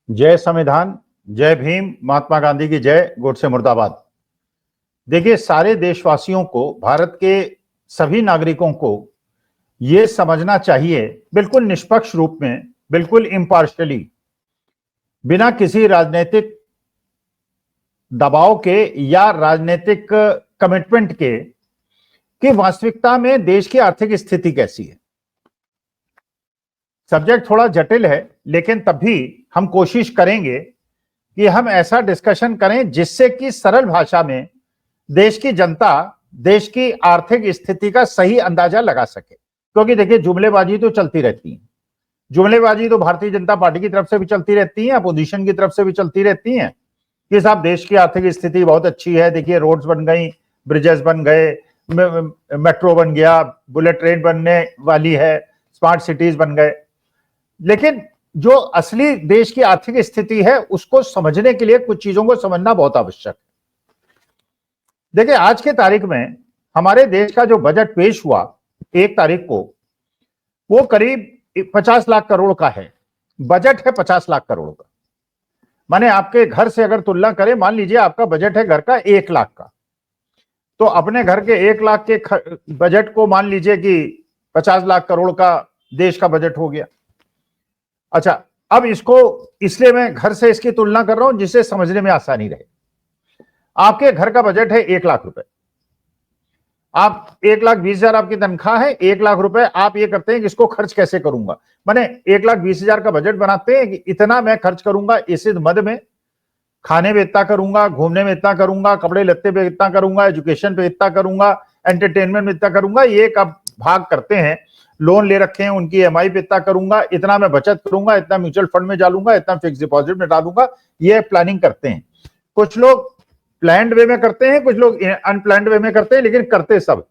जय संविधान, जय भीम, महात्मा गांधी की जय, गोडसे मुर्दाबाद। देखिए, सारे देशवासियों को, भारत के सभी नागरिकों को यह समझना चाहिए, बिल्कुल निष्पक्ष रूप में, बिल्कुल इम्पार्शियली, बिना किसी राजनीतिक दबाव के या राजनीतिक कमिटमेंट के, कि वास्तविकता में देश की आर्थिक स्थिति कैसी है। सब्जेक्ट थोड़ा जटिल है, लेकिन तब भी हम कोशिश करेंगे कि हम ऐसा डिस्कशन करें जिससे कि सरल भाषा में देश की जनता देश की आर्थिक स्थिति का सही अंदाजा लगा सके। क्योंकि देखिए, जुमलेबाजी तो चलती रहती है, जुमलेबाजी तो भारतीय जनता पार्टी की तरफ से भी चलती रहती है, अपोजिशन की तरफ से भी चलती रहती है कि साहब देश की आर्थिक स्थिति बहुत अच्छी है, देखिए रोड्स बन गई, ब्रिजेस बन गए, मेट्रो बन गया, बुलेट ट्रेन बनने वाली है, स्मार्ट सिटीज बन गए। लेकिन जो असली देश की आर्थिक स्थिति है उसको समझने के लिए कुछ चीजों को समझना बहुत आवश्यक है। देखिए, आज के तारीख में हमारे देश का जो बजट पेश हुआ 1 तारीख को, वो करीब 50 लाख करोड़ का है। बजट है 50 लाख करोड़ का। माने आपके घर से अगर तुलना करें, मान लीजिए आपका बजट है घर का 1 लाख का, तो अपने घर के 1 लाख के बजट को मान लीजिए कि 50 लाख करोड़ का देश का बजट हो गया। अच्छा, अब इसको इसलिए मैं घर से इसकी तुलना कर रहा हूं जिससे समझने में आसानी रहे। आपके घर का बजट है 1 लाख रुपए, आप 1,20,000 आपकी तनख्वाह है, 1 लाख रुपए आप ये करते हैं कि इसको खर्च कैसे करूंगा। माने 1,20,000 का बजट बनाते हैं कि इतना मैं खर्च करूंगा, इस मद में खाने में इतना करूंगा, घूमने में इतना करूंगा, कपड़े लत्ते पे इतना करूंगा, एजुकेशन पे इतना करूंगा, एंटरटेनमेंट में इतना करूंगा। ये कब भाग करते हैं, लोन ले रखे हैं उनकी EMI पे इतना करूंगा, इतना मैं बचत करूंगा, इतना म्यूचुअल फंड में डालूंगा, इतना फिक्स डिपॉजिट में डालूंगा। ये प्लानिंग करते हैं। कुछ लोग प्लान्ड वे में करते हैं, कुछ लोग अनप्लान्ड वे में करते हैं, लेकिन करते सब।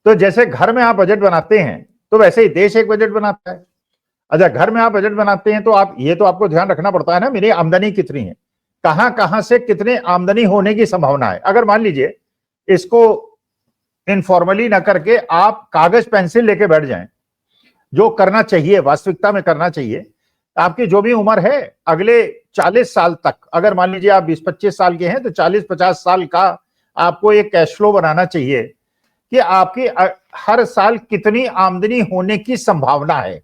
तो जैसे घर में आप बजट बनाते हैं तो वैसे ही देश एक बजट बनाता है। अच्छा, घर में आप बजट बनाते हैं तो आप ये तो आपको ध्यान रखना पड़ता है ना, मेरी आमदनी कितनी है, कहां कहां से कितने आमदनी होने की संभावना है। अगर मान लीजिए इसको इनफॉर्मली ना करके आप कागज पेंसिल लेके बैठ जाएं, जो करना चाहिए, वास्तविकता में करना चाहिए। आपकी जो भी उम्र है, अगले 40 साल तक, अगर मान लीजिए आप 20-25 साल के हैं, तो 40-50 साल का आपको एक कैश फ्लो बनाना चाहिए कि आपकी हर साल कितनी आमदनी होने की संभावना है।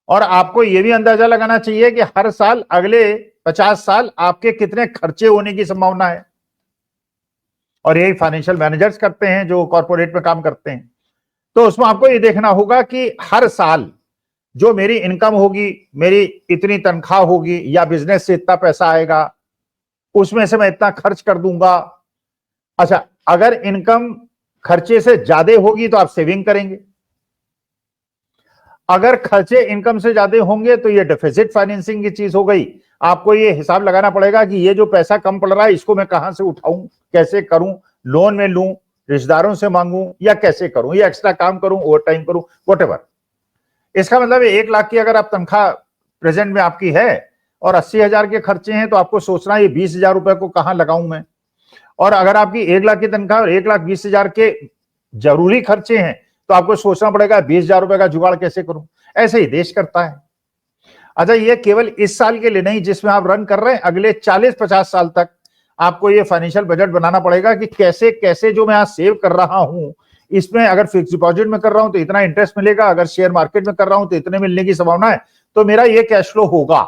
और आपको यह भी अंदाजा लगाना चाहिए कि हर साल अगले 50 साल आपके कितने खर्चे होने की संभावना है। और यही फाइनेंशियल मैनेजर्स करते हैं जो कॉर्पोरेट में काम करते हैं। तो उसमें आपको ये देखना होगा कि हर साल जो मेरी इनकम होगी, मेरी इतनी तनख्वाह होगी या बिजनेस से इतना पैसा आएगा, उसमें से मैं इतना खर्च कर दूंगा। अच्छा, अगर इनकम खर्चे से ज्यादा होगी तो आप सेविंग करेंगे, अगर खर्चे इनकम से ज्यादा होंगे तो ये डेफिसिट फाइनेंसिंग की चीज हो गई। आपको ये हिसाब लगाना पड़ेगा कि ये जो पैसा कम पड़ रहा है इसको मैं कहां से उठाऊं, कैसे करूं, लोन में लूं, रिश्तेदारों से मांगूं, या कैसे करूं, या एक्स्ट्रा काम करूं, ओवर टाइम करूं, व्हाटएवर। इसका मतलब 1 लाख की अगर आप तनख्वाह प्रेजेंट में आपकी है और 80,000 के खर्चे हैं, तो आपको सोचना है ये 20,000 रुपए को कहां लगाऊं मैं। और अगर आपकी 1 लाख की तनख्वाह और 1,20,000 के जरूरी खर्चे हैं, तो आपको सोचना पड़ेगा 20,000 रुपए का जुगाड़ कैसे करूं। ऐसे ही देश करता है। अच्छा, ये केवल इस साल के लिए नहीं जिसमें आप रन कर रहे हैं, अगले 40-50 साल तक आपको ये फाइनेंशियल बजट बनाना पड़ेगा कि कैसे कैसे जो मैं आज सेव कर रहा हूं, इसमें अगर फिक्स डिपॉजिट में कर रहा हूं तो इतना इंटरेस्ट मिलेगा, अगर शेयर मार्केट में कर रहा हूं तो इतने मिलने की संभावना है, तो मेरा ये कैश फ्लो होगा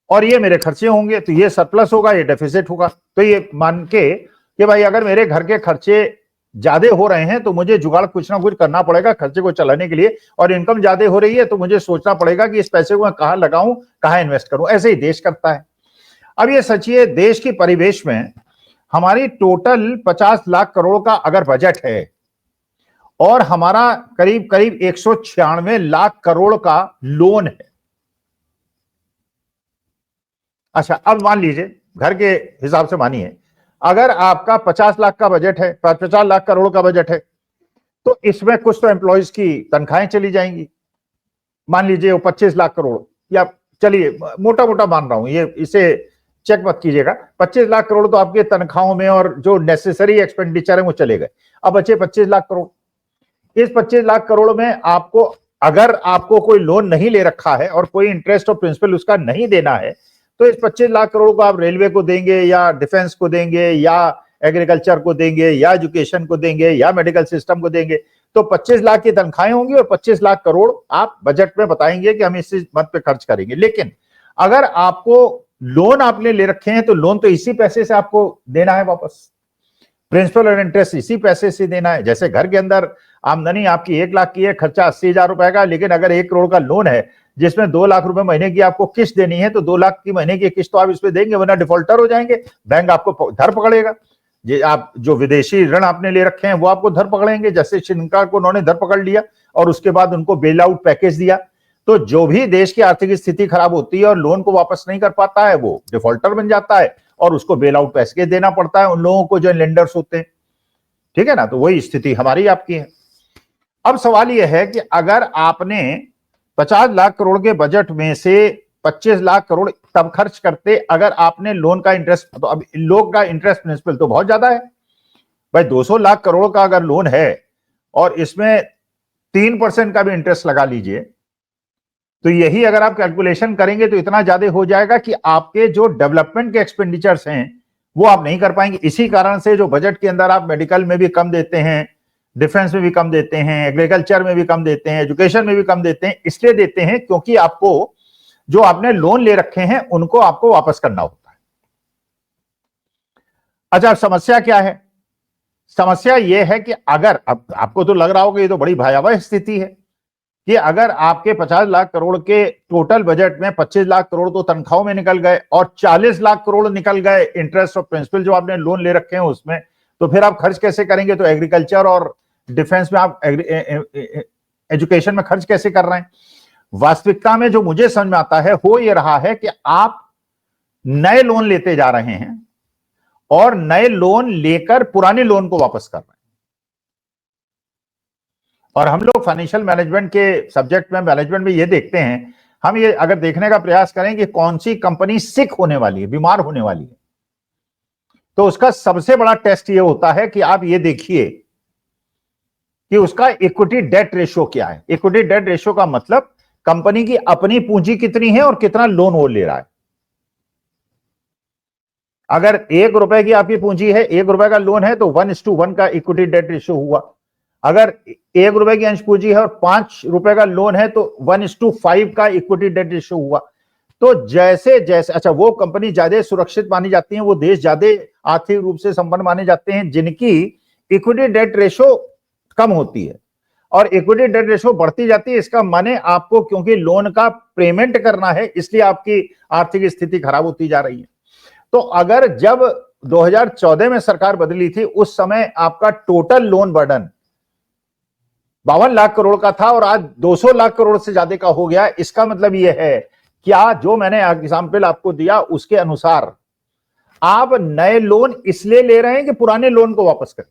और ये मेरे खर्चे होंगे, तो ये सरप्लस होगा, ये डेफिसिट होगा। तो ये मान के कि भाई अगर मेरे घर के खर्चे ज्यादा हो रहे हैं तो मुझे जुगाड़ कुछ ना कुछ करना पड़ेगा खर्चे को चलाने के लिए, और इनकम ज्यादा हो रही है तो मुझे सोचना पड़ेगा कि इस पैसे को मैं कहां लगाऊं, कहां इन्वेस्ट करूं। ऐसे ही देश करता है। अब ये सोचिए, देश की परिवेश में हमारी टोटल 50 लाख करोड़ का अगर बजट है और हमारा करीब करीब 196 लाख करोड़ का लोन है। अच्छा, अब मान लीजिए घर के हिसाब से मानिए, अगर आपका 50 लाख का बजट है, 50 लाख करोड़ का बजट है, तो इसमें कुछ तो एम्प्लॉयज की तनख्वाहें चली जाएंगी। मान लीजिए वो 25 लाख करोड़, या चलिए मोटा मोटा मान रहा हूं, ये इसे चेक मत कीजिएगा, 25 लाख करोड़ तो आपके तनख्वाहों में और जो नेसेसरी एक्सपेंडिचर है वो चले गए। अब बचे 25 लाख करोड़। इस 25 लाख करोड़ में आपको अगर आपको कोई लोन नहीं ले रखा है और कोई इंटरेस्ट और प्रिंसिपल उसका नहीं देना है, तो इस 25 लाख करोड़ को आप रेलवे को देंगे या डिफेंस को देंगे या एग्रीकल्चर को देंगे या एजुकेशन को देंगे या मेडिकल सिस्टम को देंगे, तो 25 लाख की तनख्वाहें होंगी और 25 लाख करोड़ आप बजट में बताएंगे कि हम इस मत पे खर्च करेंगे। लेकिन अगर आपको लोन आपने ले रखे हैं तो लोन तो इसी पैसे से आपको देना है वापस, प्रिंसिपल और इंटरेस्ट इसी पैसे से देना है। जैसे घर के अंदर आमदनी आपकी 1 लाख की है, खर्चा 80,000 रुपए का, लेकिन अगर 1 करोड़ का लोन है जिसमें 2 लाख रुपए महीने की आपको किस्त देनी है, तो 2 लाख की महीने की किस्त तो आप इसमें देंगे, वरना डिफॉल्टर हो जाएंगे, बैंक आपको धर पकड़ेगा। ये आप जो विदेशी ऋण आपने ले रखे हैं वो आपको धर पकड़ेंगे, जैसे श्रीलंका को उन्होंने धर पकड़ लिया और उसके बाद उनको बेल आउट पैकेज दिया। तो जो भी देश की आर्थिक स्थिति खराब होती है और लोन को वापस नहीं कर पाता है, वो डिफॉल्टर बन जाता है और उसको बेल आउट पैकेज देना पड़ता है उन लोगों को जो लेंडर्स होते हैं। ठीक है ना, तो वही स्थिति हमारी आपकी है। अब सवाल यह है कि अगर आपने 50 लाख करोड़ के बजट में से 25 लाख करोड़ तब खर्च करते अगर आपने लोन का इंटरेस्ट, तो अब लोग का इंटरेस्ट प्रिंसिपल तो बहुत ज्यादा है भाई, 200 लाख करोड़ का अगर लोन है और इसमें 3% का भी इंटरेस्ट लगा लीजिए, तो यही अगर आप कैलकुलेशन करेंगे तो इतना ज्यादा हो जाएगा कि आपके जो डेवलपमेंट के एक्सपेंडिचर्स हैं वो आप नहीं कर पाएंगे। इसी कारण से जो बजट के अंदर आप मेडिकल में भी कम देते हैं, डिफेंस में भी कम देते हैं, एग्रीकल्चर में भी कम देते हैं, एजुकेशन में भी कम देते हैं, इसलिए देते हैं क्योंकि आपको जो आपने लोन ले रखे हैं उनको आपको वापस करना होता है। अच्छा, समस्या क्या है? समस्या यह है कि अगर, अब आपको तो लग रहा होगा ये तो बड़ी भयावह स्थिति है कि अगर आपके 50 लाख करोड़ के टोटल बजट में 25 लाख करोड़ तो तनख्वाहों में निकल गए और 40 लाख करोड़ निकल गए इंटरेस्ट और प्रिंसिपल जो आपने लोन ले रखे हैं उसमें, तो फिर आप खर्च कैसे करेंगे? तो एग्रीकल्चर और डिफेंस में आप एजुकेशन में खर्च कैसे कर रहे हैं? वास्तविकता में जो मुझे समझ में आता है वो ये रहा है कि आप नए लोन लेते जा रहे हैं और नए लोन लेकर पुराने लोन को वापस कर रहे हैं। और हम लोग फाइनेंशियल मैनेजमेंट के सब्जेक्ट में, मैनेजमेंट में ये देखते हैं, हम ये अगर देखने का प्रयास करें कि कौन सी कंपनी सिक होने वाली है, बीमार होने वाली है, तो उसका सबसे बड़ा टेस्ट ये होता है कि आप ये देखिए कि उसका इक्विटी डेट रेशियो क्या है। इक्विटी डेट रेशियो का मतलब कंपनी की अपनी पूंजी कितनी है और कितना लोन वो ले रहा है। अगर 1 रुपए की आपकी पूंजी है, 1 रुपए का लोन है, तो 1:1 का इक्विटी डेट रेशियो हुआ। अगर 1 रुपए की अंश पूंजी है और 5 रुपए का लोन है, तो 1:5 का इक्विटी डेट रेशियो हुआ। तो जैसे जैसे, अच्छा, वो कंपनी ज्यादा सुरक्षित मानी जाती है, वो देश ज्यादा आर्थिक रूप से संपन्न माने जाते हैं जिनकी इक्विटी डेट रेशियो कम होती है, और इक्विटी डेट रेशियो बढ़ती जाती है। इसका माने आपको क्योंकि लोन का पेमेंट करना है, इसलिए आपकी आर्थिक स्थिति खराब होती जा रही है। तो अगर जब 2014 में सरकार बदली थी, उस समय आपका total loan burden 52 lakh crore का था और आज 200 लाख करोड़ से ज्यादा का हो गया। इसका मतलब यह है, क्या जो मैंने एग्जाम्पल आपको दिया उसके अनुसार आप नए लोन इसलिए ले रहे हैं कि पुराने लोन को वापस करें,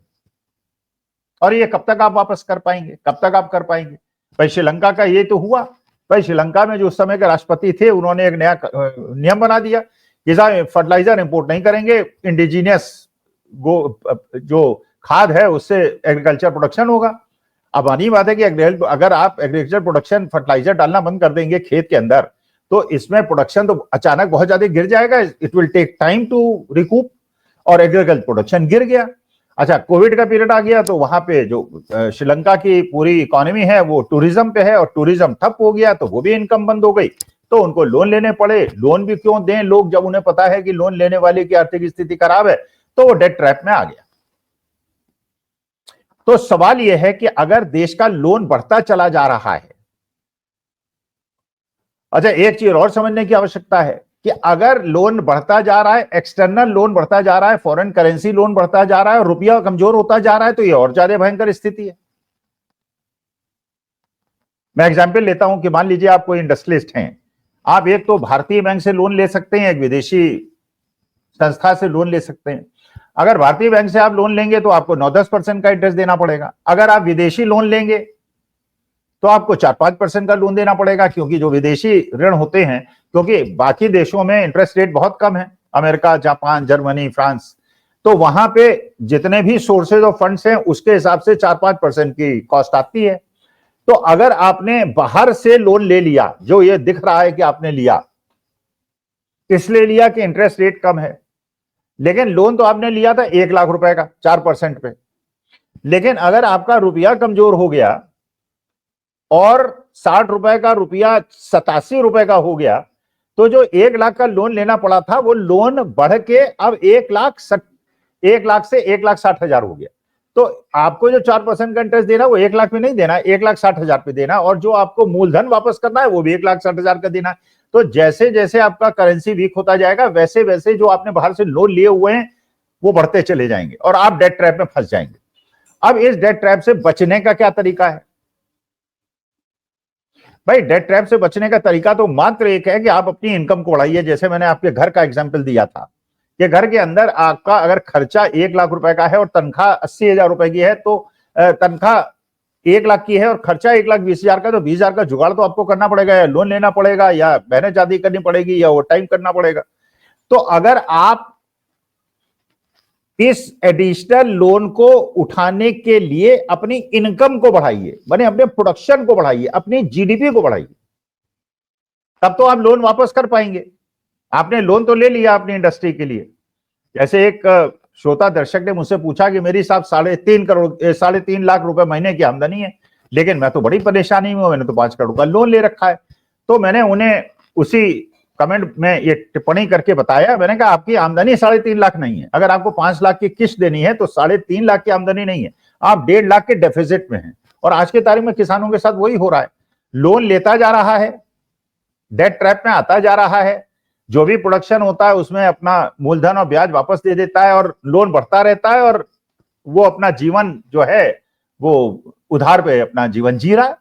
और ये कब तक आप वापस कर पाएंगे, कब तक आप कर पाएंगे? भाई श्रीलंका का ये तो हुआ, भाई श्रीलंका में जो उस समय के राष्ट्रपति थे उन्होंने एक नया नियम बना दिया कि साहब फर्टिलाइजर इंपोर्ट नहीं करेंगे, इंडिजीनियस जो खाद है उससे एग्रीकल्चर प्रोडक्शन होगा। अब आनी बात है कि अगर आप एग्रीकल्चर प्रोडक्शन फर्टिलाइजर डालना बंद कर देंगे खेत के अंदर, तो इसमें प्रोडक्शन तो अचानक बहुत ज्यादा गिर जाएगा, it will take time to recoup, और एग्रीकल्चर प्रोडक्शन गिर गया। अच्छा, कोविड का पीरियड आ गया तो वहां पे जो श्रीलंका की पूरी इकोनॉमी है वो टूरिज्म पे है, और टूरिज्म ठप हो गया तो वो भी इनकम बंद हो गई, तो उनको लोन लेने पड़े। लोन भी क्यों दें लोग जब उन्हें पता है कि लोन लेने वाले की आर्थिक स्थिति खराब है, तो वो डेट ट्रैप में आ गया। तो सवाल यह है कि अगर देश का लोन बढ़ता चला जा रहा है, अच्छा, एक चीज और समझने की आवश्यकता है कि अगर लोन बढ़ता जा रहा है, एक्सटर्नल लोन बढ़ता जा रहा है, फॉरेन करेंसी लोन बढ़ता जा रहा है और रुपया कमजोर होता जा रहा है, तो ये और ज्यादा भयंकर स्थिति है। मैं एग्जांपल लेता हूं कि मान लीजिए आप कोई इंडस्ट्रियलिस्ट हैं, आप एक तो भारतीय बैंक से लोन ले सकते हैं, एक विदेशी संस्था से लोन ले सकते हैं। अगर भारतीय बैंक से आप लोन लेंगे तो आपको 9-10% का इंटरेस्ट देना पड़ेगा। अगर आप विदेशी लोन लेंगे तो आपको 4-5% का लोन देना पड़ेगा, क्योंकि जो विदेशी ऋण होते हैं, क्योंकि बाकी देशों में इंटरेस्ट रेट बहुत कम है, अमेरिका, जापान, जर्मनी, फ्रांस, तो वहां पे जितने भी सोर्सेज ऑफ फंड्स हैं उसके हिसाब से 4-5% की कॉस्ट आती है। तो अगर आपने बाहर से लोन ले लिया, जो ये दिख रहा है कि आपने लिया, इसलिए लिया कि इंटरेस्ट रेट कम है, लेकिन लोन तो आपने लिया था 1 लाख रुपए का 4% पे। लेकिन अगर आपका रुपया कमजोर हो गया और 60 रुपए का रुपया 87 रुपए का हो गया, तो जो 1 लाख का लोन लेना पड़ा था वो लोन बढ़ के अब 1 लाख से 1,60,000 हो गया। तो आपको जो 4% का इंटरेस्ट देना वो 1 लाख पे नहीं देना, 1,60,000 पे देना, और जो आपको मूलधन वापस करना है वो भी 1,60,000 का देना। तो जैसे जैसे आपका करेंसी वीक होता जाएगा, वैसे वैसे जो आपने बाहर से लोन लिए हुए हैं वो बढ़ते चले जाएंगे और आप डेट ट्रैप में फंस जाएंगे। अब इस डेट ट्रैप से बचने का क्या तरीका है? भाई, डेट ट्रैप से बचने का तरीका तो मात्र एक है कि आप अपनी इनकम को बढ़ाइए। जैसे मैंने आपके घर का एग्जाम्पल दिया था कि घर के अंदर आपका अगर खर्चा 1 लाख रुपए का है और तनख्वाह 80,000 रुपए की है, तो तनख्वाह 1 लाख की है और खर्चा 1,20,000 का, तो 20,000 का जुगाड़ तो आपको करना पड़ेगा, या लोन लेना पड़ेगा, या मेहनत ज्यादा करनी पड़ेगी, या ओवर टाइम करना पड़ेगा। तो अगर आप इस एडिशनल लोन को उठाने के लिए अपनी इनकम को बढ़ाइए, माने अपने प्रोडक्शन को बढ़ाइए, अपनी जीडीपी को बढ़ाइए, तब तो आप लोन वापस कर पाएंगे। आपने लोन तो ले लिया अपनी इंडस्ट्री के लिए। जैसे एक श्रोता दर्शक ने मुझसे पूछा कि मेरी साहब 3.5 लाख रुपए महीने की आमदनी है, लेकिन मैं तो बड़ी परेशानी में हूं, मैंने तो 5 करोड़ का लोन ले रखा है। तो मैंने उन्हें उसी कमेंट में ये टिप्पणी करके बताया, मैंने कहा आपकी आमदनी 3.5 लाख नहीं है। अगर आपको 5 लाख की किस्त देनी है तो 3.5 लाख की आमदनी नहीं है, आप 1.5 लाख के डेफिसिट में हैं। और आज के तारीख में किसानों के साथ वही हो रहा है, लोन लेता जा रहा है, डेट ट्रैप में आता जा रहा है, जो भी प्रोडक्शन होता है उसमें अपना मूलधन और ब्याज वापस दे देता है और लोन बढ़ता रहता है, और वो अपना जीवन जो है वो उधार पे अपना जीवन जी रहा है।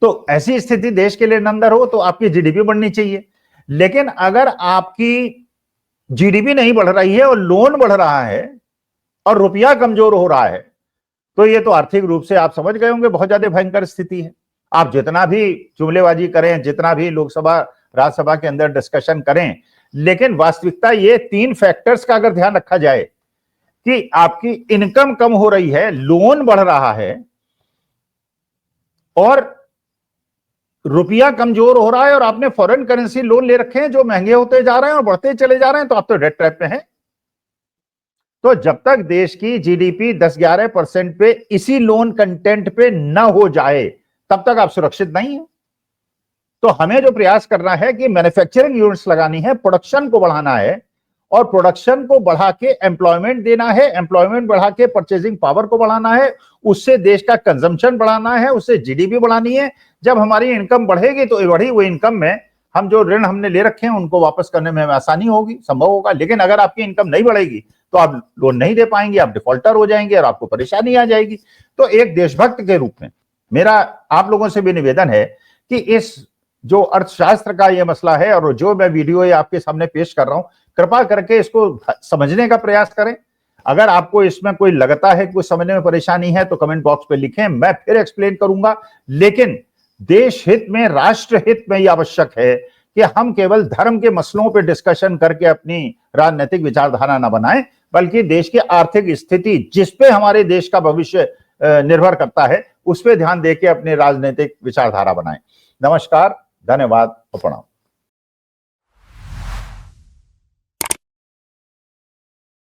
तो ऐसी स्थिति देश के लिए अंदर हो तो आपकी जीडीपी बढ़नी चाहिए। लेकिन अगर आपकी जीडीपी नहीं बढ़ रही है और लोन बढ़ रहा है और रुपया कमजोर हो रहा है, तो ये तो आर्थिक रूप से आप समझ गए होंगे बहुत ज्यादा भयंकर स्थिति है। आप जितना भी जुमलेबाजी करें, जितना भी लोकसभा राज्यसभा के अंदर डिस्कशन करें, लेकिन वास्तविकता ये 3 फैक्टर्स का अगर ध्यान रखा जाए कि आपकी इनकम कम हो रही है, लोन बढ़ रहा है और रुपया कमजोर हो रहा है, और आपने फॉरेन करेंसी लोन ले रखे हैं जो महंगे होते जा रहे हैं और बढ़ते चले जा रहे हैं, तो आप तो डेट ट्रैप में हैं। तो जब तक देश की जीडीपी 10-11% पे इसी लोन कंटेंट पे न हो जाए, तब तक आप सुरक्षित नहीं है। तो हमें जो प्रयास करना है कि मैन्युफैक्चरिंग यूनिट्स लगानी है, प्रोडक्शन को बढ़ाना है, और प्रोडक्शन को बढ़ा के एम्प्लॉयमेंट देना है, एम्प्लॉयमेंट बढ़ा के परचेजिंग पावर को बढ़ाना है, उससे देश का कंजम्पशन बढ़ाना है, उससे जीडीपी बढ़ानी है। जब हमारी इनकम बढ़ेगी तो बढ़ी हुई इनकम में हम जो ऋण हमने ले रखे हैं उनको वापस करने में हमें आसानी होगी, संभव होगा। लेकिन अगर आपकी इनकम नहीं बढ़ेगी तो आप लोन नहीं दे पाएंगे, आप डिफॉल्टर हो जाएंगे और आपको परेशानी आ जाएगी। तो एक देशभक्त के रूप में मेरा आप लोगों से भी निवेदन है कि इस जो अर्थशास्त्र का ये मसला है और जो मैं वीडियो ये आपके सामने पेश कर रहा हूं, कृपा करके इसको समझने का प्रयास करें। अगर आपको इसमें कोई लगता है कि कुछ समझने में परेशानी है तो कमेंट बॉक्स पे लिखें, मैं फिर एक्सप्लेन करूंगा। लेकिन देश हित में, राष्ट्र हित में यह आवश्यक है कि हम केवल धर्म के मसलों पे डिस्कशन करके अपनी राजनीतिक विचारधारा न बनाएं, बल्कि देश की आर्थिक स्थिति जिस पे हमारे देश का भविष्य निर्भर करता है उस पे ध्यान देके अपनी राजनीतिक विचारधारा बनाएं। नमस्कार, धन्यवाद और प्रणाम।